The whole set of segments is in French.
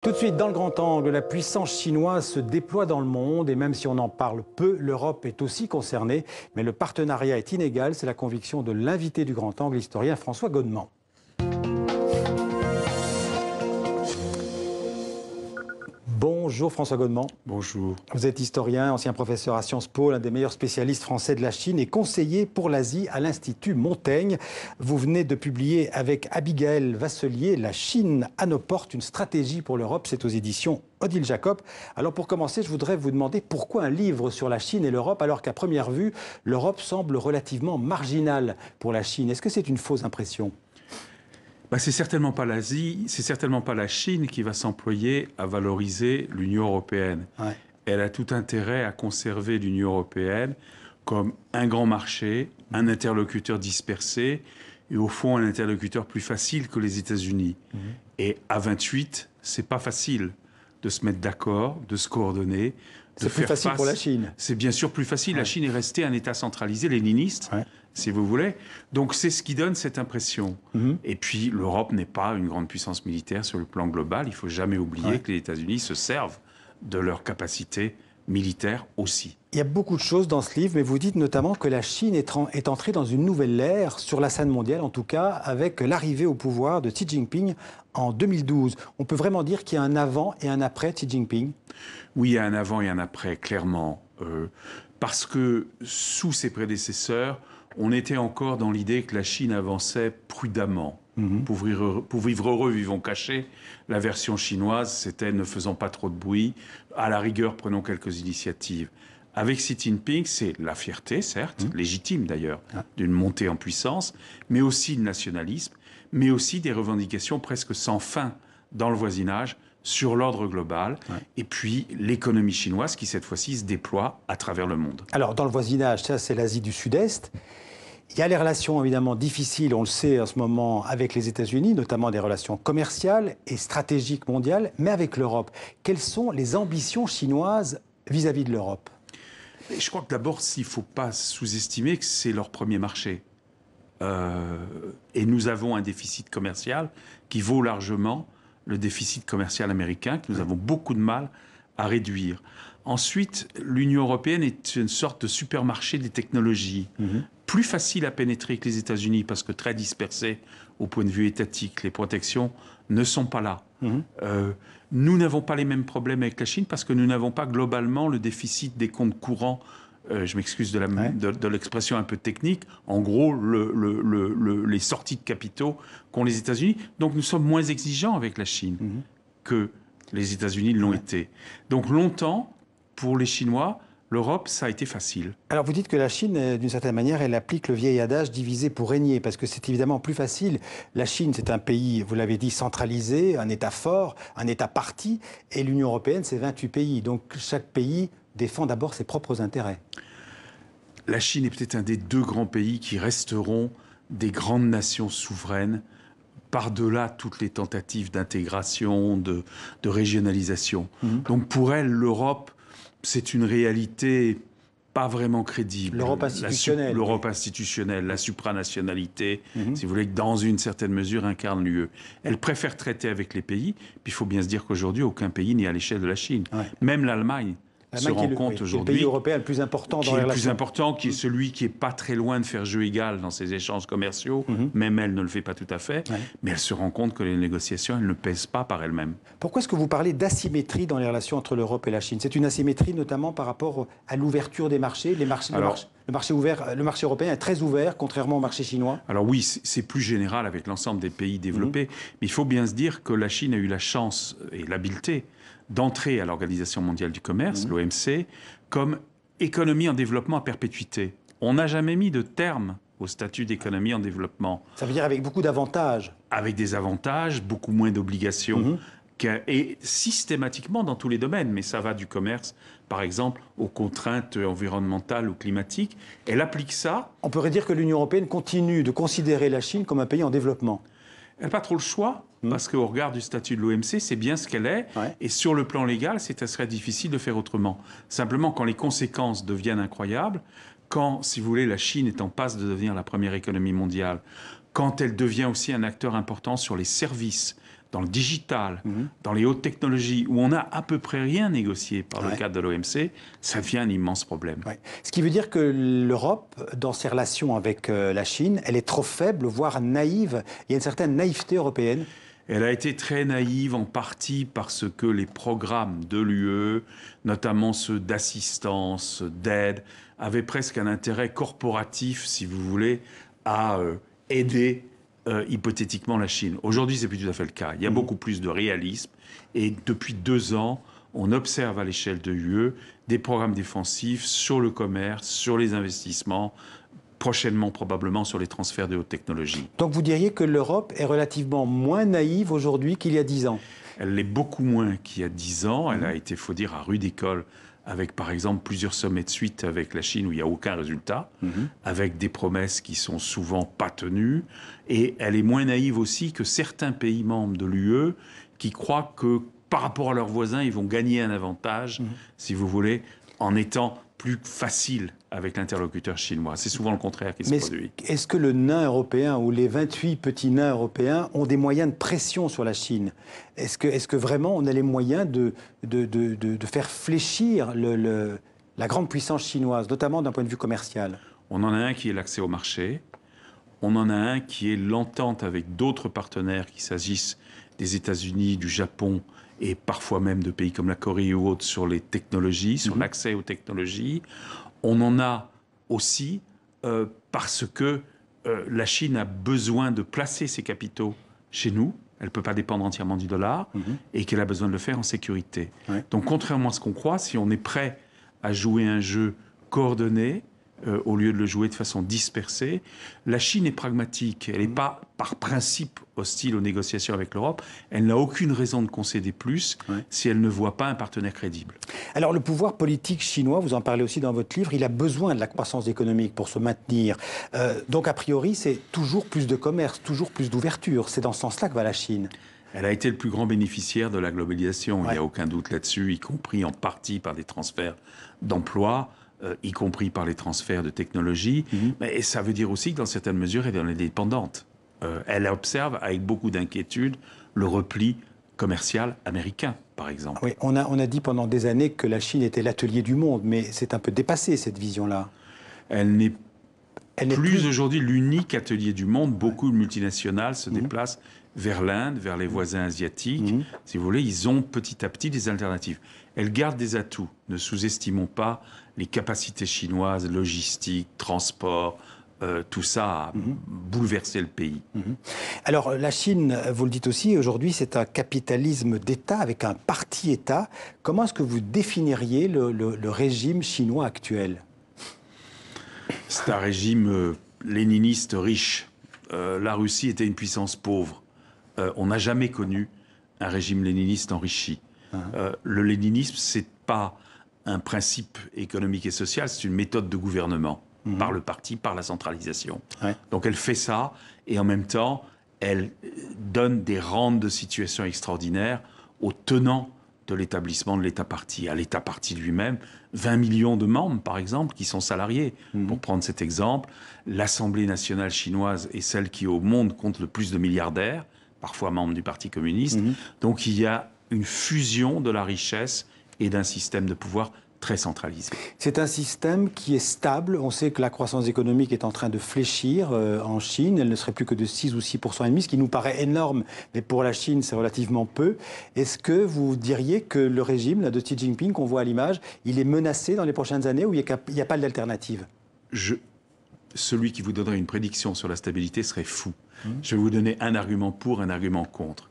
Tout de suite, dans le grand angle, la puissance chinoise se déploie dans le monde et même si on en parle peu, l'Europe est aussi concernée. Mais le partenariat est inégal, c'est la conviction de l'invité du grand angle, l'historien François Godement. Bonjour François Godement. Bonjour. Vous êtes historien, ancien professeur à Sciences Po, l'un des meilleurs spécialistes français de la Chine et conseiller pour l'Asie à l'Institut Montaigne. Vous venez de publier avec Abigaël Vasselier La Chine à nos portes, une stratégie pour l'Europe. C'est aux éditions Odile Jacob. Alors pour commencer, je voudrais vous demander pourquoi un livre sur la Chine et l'Europe alors qu'à première vue, l'Europe semble relativement marginale pour la Chine. Est-ce que c'est une fausse impression ? C'est certainement pas l'Asie, c'est certainement pas la Chine qui va s'employer à valoriser l'Union européenne. Ouais. Elle a tout intérêt à conserver l'Union européenne comme un grand marché, un interlocuteur dispersé et au fond un interlocuteur plus facile que les États-Unis. Et à 28, c'est pas facile de se mettre d'accord, de se coordonner. C'est plus facile pour la Chine. C'est bien sûr plus facile. Ouais. La Chine est restée un État centralisé, léniniste. Ouais. Si vous voulez. Donc c'est ce qui donne cette impression. Et puis l'Europe n'est pas une grande puissance militaire sur le plan global. Il ne faut jamais oublier que les États-Unis se servent de leur capacité militaire aussi. Il y a beaucoup de choses dans ce livre, mais vous dites notamment que la Chine est entrée dans une nouvelle ère, sur la scène mondiale en tout cas, avec l'arrivée au pouvoir de Xi Jinping en 2012. On peut vraiment dire qu'il y a un avant et un après Xi Jinping ? Oui, il y a un avant et un après, clairement. Parce que sous ses prédécesseurs, on était encore dans l'idée que la Chine avançait prudemment. Pour vivre heureux, vivons cachés. La version chinoise, c'était ne faisons pas trop de bruit. À la rigueur, prenons quelques initiatives. Avec Xi Jinping, c'est la fierté, certes, légitime d'ailleurs, d'une montée en puissance, mais aussi le nationalisme, mais aussi des revendications presque sans fin dans le voisinage, sur l'ordre global, et puis l'économie chinoise qui, cette fois-ci, se déploie à travers le monde. Alors, dans le voisinage, ça, c'est l'Asie du Sud-Est. Il y a les relations évidemment difficiles, on le sait en ce moment, avec les États-Unis, notamment des relations commerciales et stratégiques mondiales, mais avec l'Europe. Quelles sont les ambitions chinoises vis-à-vis de l'Europe ? Je crois que d'abord, il ne faut pas sous-estimer que c'est leur premier marché. Et nous avons un déficit commercial qui vaut largement le déficit commercial américain, que nous avons beaucoup de mal à réduire. Ensuite, l'Union européenne est une sorte de supermarché des technologies. Plus facile à pénétrer que les États-Unis parce que très dispersés au point de vue étatique. Les protections ne sont pas là. Nous n'avons pas les mêmes problèmes avec la Chine parce que nous n'avons pas globalement le déficit des comptes courants. Je m'excuse de l'expression un peu technique. En gros, les sorties de capitaux qu'ont les États-Unis. Donc nous sommes moins exigeants avec la Chine que les États-Unis l'ont été. Donc longtemps, pour les Chinois, l'Europe, ça a été facile. Alors vous dites que la Chine, d'une certaine manière, elle applique le vieil adage diviser pour régner, parce que c'est évidemment plus facile. La Chine, c'est un pays, vous l'avez dit, centralisé, un État fort, un État parti, et l'Union européenne, c'est 28 pays. Donc chaque pays défend d'abord ses propres intérêts. La Chine est peut-être un des deux grands pays qui resteront des grandes nations souveraines, par-delà toutes les tentatives d'intégration, de régionalisation. Donc pour elle, l'Europe, c'est une réalité pas vraiment crédible. L'Europe institutionnelle. L'Europe institutionnelle, la supranationalité, si vous voulez, que dans une certaine mesure incarne l'UE. Elle préfère traiter avec les pays, puis il faut bien se dire qu'aujourd'hui, aucun pays n'est à l'échelle de la Chine. Même l'Allemagne se rend compte aujourd'hui. Le pays européen le plus important dans les relations. Qui est le plus important, qui est celui qui n'est pas très loin de faire jeu égal dans ses échanges commerciaux. Même elle ne le fait pas tout à fait. Mais elle se rend compte que les négociations, elles ne pèsent pas par elles-mêmes. Pourquoi est-ce que vous parlez d'asymétrie dans les relations entre l'Europe et la Chine ? C'est une asymétrie notamment par rapport à l'ouverture des marchés. Le marché européen est très ouvert, contrairement au marché chinois. Alors oui, c'est plus général avec l'ensemble des pays développés. Mais il faut bien se dire que la Chine a eu la chance et l'habileté d'entrer à l'Organisation mondiale du commerce, l'OMC, comme économie en développement à perpétuité. On n'a jamais mis de terme au statut d'économie en développement. Ça veut dire avec beaucoup d'avantages. Avec des avantages, beaucoup moins d'obligations, et systématiquement dans tous les domaines. Mais ça va du commerce, par exemple, aux contraintes environnementales ou climatiques. Elle applique ça. On pourrait dire que l'Union européenne continue de considérer la Chine comme un pays en développement. Elle n'a pas trop le choix, parce qu'au regard du statut de l'OMC, c'est bien ce qu'elle est. Et sur le plan légal, ça serait difficile de faire autrement. Simplement, quand les conséquences deviennent incroyables, quand, si vous voulez, la Chine est en passe de devenir la première économie mondiale, quand elle devient aussi un acteur important sur les services dans le digital, dans les hautes technologies, où on n'a à peu près rien négocié par le cadre de l'OMC, ça devient un immense problème. Ouais. Ce qui veut dire que l'Europe, dans ses relations avec la Chine, elle est trop faible, voire naïve. Il y a une certaine naïveté européenne. Elle a été très naïve en partie parce que les programmes de l'UE, notamment ceux d'assistance, d'aide, avaient presque un intérêt corporatif, si vous voulez, à aider hypothétiquement la Chine. Aujourd'hui, c'est plus tout à fait le cas. Il y a beaucoup plus de réalisme et depuis 2 ans, on observe à l'échelle de l'UE des programmes défensifs sur le commerce, sur les investissements, prochainement probablement sur les transferts de haute technologie. Donc vous diriez que l'Europe est relativement moins naïve aujourd'hui qu'il y a 10 ans? Elle l'est beaucoup moins qu'il y a 10 ans. Elle a été, faut dire, à rude école, avec par exemple plusieurs sommets de suite avec la Chine où il n'y a aucun résultat, avec des promesses qui sont souvent pas tenues. Et elle est moins naïve aussi que certains pays membres de l'UE qui croient que par rapport à leurs voisins, ils vont gagner un avantage, si vous voulez, en étant plus facile avec l'interlocuteur chinois. C'est souvent le contraire qui se produit. Est-ce que le nain européen ou les 28 petits nains européens ont des moyens de pression sur la Chine? Est-ce que vraiment on a les moyens de faire fléchir la grande puissance chinoise, notamment d'un point de vue commercial? On en a un qui est l'accès au marché. On en a un qui est l'entente avec d'autres partenaires, qu'il s'agisse des États-Unis, du Japon et parfois même de pays comme la Corée ou autres sur les technologies, sur l'accès aux technologies. On en a aussi parce que la Chine a besoin de placer ses capitaux chez nous. Elle ne peut pas dépendre entièrement du dollar et qu'elle a besoin de le faire en sécurité. Donc, contrairement à ce qu'on croit, si on est prêt à jouer un jeu coordonné, au lieu de le jouer de façon dispersée, la Chine est pragmatique. Elle n'est pas, par principe, hostile aux négociations avec l'Europe. Elle n'a aucune raison de concéder plus si elle ne voit pas un partenaire crédible. Alors, le pouvoir politique chinois, vous en parlez aussi dans votre livre, il a besoin de la croissance économique pour se maintenir. Donc, a priori, c'est toujours plus de commerce, toujours plus d'ouverture. C'est dans ce sens-là que va la Chine. Elle a été le plus grand bénéficiaire de la globalisation, il n'y a aucun doute là-dessus, y compris en partie par des transferts d'emplois, y compris par les transferts de technologie. Mais ça veut dire aussi que dans certaines mesures, elle en est dépendante. Elle observe avec beaucoup d'inquiétude le repli commercial américain, par exemple. Oui, on a dit pendant des années que la Chine était l'atelier du monde, mais c'est un peu dépassé, cette vision-là. Elle n'est plus aujourd'hui l'unique atelier du monde. Beaucoup de multinationales se déplacent vers l'Inde, vers les voisins asiatiques. Si vous voulez, ils ont petit à petit des alternatives. Elle garde des atouts. Ne sous-estimons pas les capacités chinoises, logistique, transport, tout ça a bouleversé le pays. Alors la Chine, vous le dites aussi, aujourd'hui c'est un capitalisme d'État avec un parti-État. Comment est-ce que vous définiriez le régime chinois actuel? C'est un régime léniniste riche. La Russie était une puissance pauvre. On n'a jamais connu un régime léniniste enrichi. Le léninisme, c'est pas un principe économique et social, c'est une méthode de gouvernement par le parti, par la centralisation. Donc elle fait ça et en même temps, elle donne des rentes de situation extraordinaires aux tenants de l'établissement de l'État-parti. À l'État-parti lui-même, 20 millions de membres, par exemple, qui sont salariés. Pour prendre cet exemple, l'Assemblée nationale chinoise est celle qui, au monde, compte le plus de milliardaires, parfois membres du Parti communiste. Donc il y a une fusion de la richesse et d'un système de pouvoir très centralisé. C'est un système qui est stable. On sait que la croissance économique est en train de fléchir en Chine. Elle ne serait plus que de 6 ou 6,5%, ce qui nous paraît énorme, mais pour la Chine, c'est relativement peu. Est-ce que vous diriez que le régime là, de Xi Jinping, qu'on voit à l'image, il est menacé dans les prochaines années ou il n'y a pas d'alternative? Celui qui vous donnerait une prédiction sur la stabilité serait fou. Je vais vous donner un argument pour, un argument contre.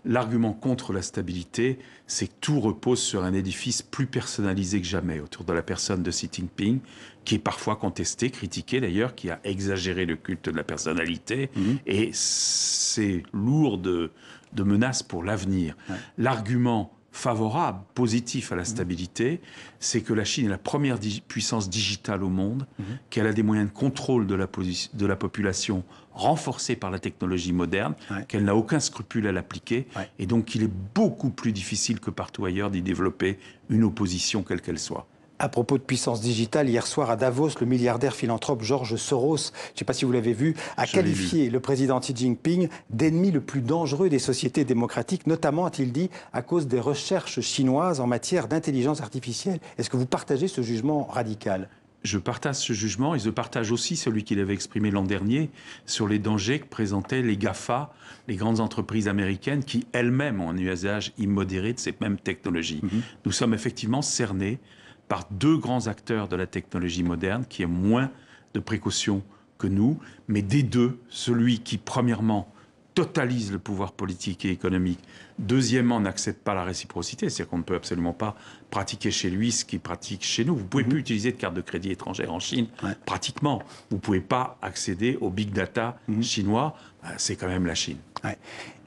L'argument contre la stabilité, c'est que tout repose sur un édifice plus personnalisé que jamais autour de la personne de Xi Jinping, qui est parfois contesté, critiqué d'ailleurs, qui a exagéré le culte de la personnalité, et c'est lourd de menaces pour l'avenir. L'argument favorable, positif à la stabilité, c'est que la Chine est la première puissance digitale au monde, qu'elle a des moyens de contrôle de la population renforcés par la technologie moderne, qu'elle n'a aucun scrupule à l'appliquer, et donc il est beaucoup plus difficile que partout ailleurs d'y développer une opposition quelle qu'elle soit. À propos de puissance digitale, hier soir à Davos, le milliardaire philanthrope George Soros, je ne sais pas si vous l'avez vu, a qualifié le président Xi Jinping d'ennemi le plus dangereux des sociétés démocratiques, notamment, a-t-il dit, à cause des recherches chinoises en matière d'intelligence artificielle. Est-ce que vous partagez ce jugement radical ? Je partage ce jugement et je partage aussi celui qu'il avait exprimé l'an dernier sur les dangers que présentaient les GAFA, les grandes entreprises américaines qui elles-mêmes ont un usage immodéré de ces mêmes technologies. Nous sommes effectivement cernés par deux grands acteurs de la technologie moderne qui ont moins de précautions que nous, mais des deux, celui qui, premièrement, totalise le pouvoir politique et économique, deuxièmement, n'accepte pas la réciprocité, c'est-à-dire qu'on ne peut absolument pas pratiquer chez lui ce qu'il pratique chez nous. Vous ne pouvez plus utiliser de carte de crédit étrangère en Chine, pratiquement. Vous ne pouvez pas accéder au big data chinois, c'est quand même la Chine. Ouais.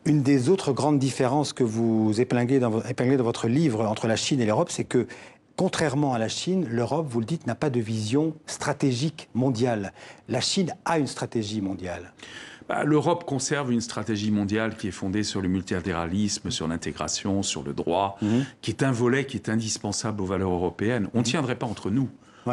Une des autres grandes différences que vous épinglez dans votre livre entre la Chine et l'Europe, c'est que contrairement à la Chine, l'Europe, vous le dites, n'a pas de vision stratégique mondiale. La Chine a une stratégie mondiale. L'Europe conserve une stratégie mondiale qui est fondée sur le multilatéralisme, sur l'intégration, sur le droit, qui est un volet qui est indispensable aux valeurs européennes. On ne tiendrait pas entre nous,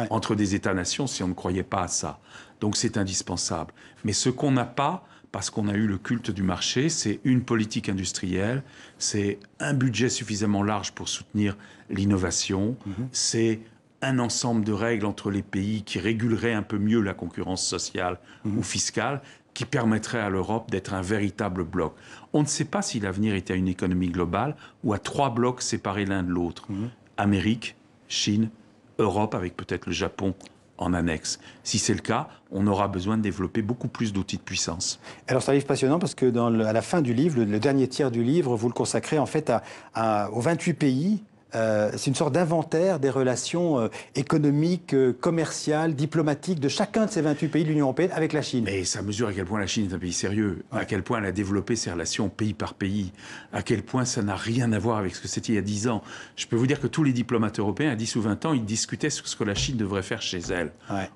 entre des États-nations, si on ne croyait pas à ça. Donc c'est indispensable. Mais ce qu'on n'a pas, parce qu'on a eu le culte du marché, c'est une politique industrielle, c'est un budget suffisamment large pour soutenir l'innovation, c'est un ensemble de règles entre les pays qui régulerait un peu mieux la concurrence sociale ou fiscale, qui permettrait à l'Europe d'être un véritable bloc. On ne sait pas si l'avenir est à une économie globale ou à trois blocs séparés l'un de l'autre. Amérique, Chine, Europe, avec peut-être le Japon en annexe. Si c'est le cas, on aura besoin de développer beaucoup plus d'outils de puissance. Alors c'est un livre passionnant parce que à la fin du livre, le dernier tiers du livre, vous le consacrez en fait aux 28 pays. C'est une sorte d'inventaire des relations économiques, commerciales, diplomatiques de chacun de ces 28 pays de l'Union européenne avec la Chine. Mais ça mesure à quel point la Chine est un pays sérieux, à quel point elle a développé ses relations pays par pays, à quel point ça n'a rien à voir avec ce que c'était il y a 10 ans. Je peux vous dire que tous les diplomates européens, à 10 ou 20 ans, ils discutaient sur ce que la Chine devrait faire chez elle.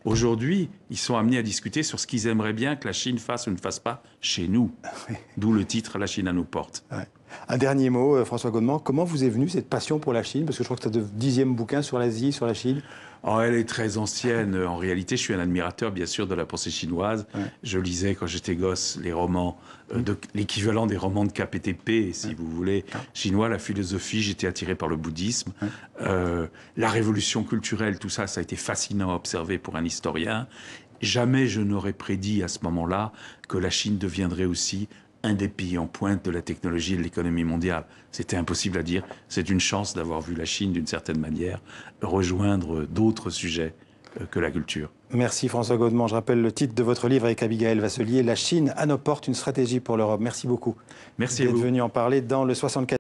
Aujourd'hui, ils sont amenés à discuter sur ce qu'ils aimeraient bien que la Chine fasse ou ne fasse pas chez nous. D'où le titre « La Chine à nos portes ». Un dernier mot, François Godement, comment vous est venue cette passion pour la Chine? Parce que je crois que c'est le 10e bouquin sur l'Asie, sur la Chine. Elle est très ancienne. En réalité, je suis un admirateur, bien sûr, de la pensée chinoise. Je lisais, quand j'étais gosse, les romans, l'équivalent des romans de KPTP, si vous voulez, chinois, la philosophie. J'étais attiré par le bouddhisme. La révolution culturelle, tout ça, ça a été fascinant à observer pour un historien. Jamais je n'aurais prédit à ce moment-là que la Chine deviendrait aussi un des pays en pointe de la technologie et de l'économie mondiale. C'était impossible à dire. C'est une chance d'avoir vu la Chine, d'une certaine manière, rejoindre d'autres sujets que la culture. Merci François Godement. Je rappelle le titre de votre livre avec Abigaël Vasselier, « La Chine à nos portes, une stratégie pour l'Europe ». Merci beaucoup. Merci à vous. D'être venu en parler dans le 64.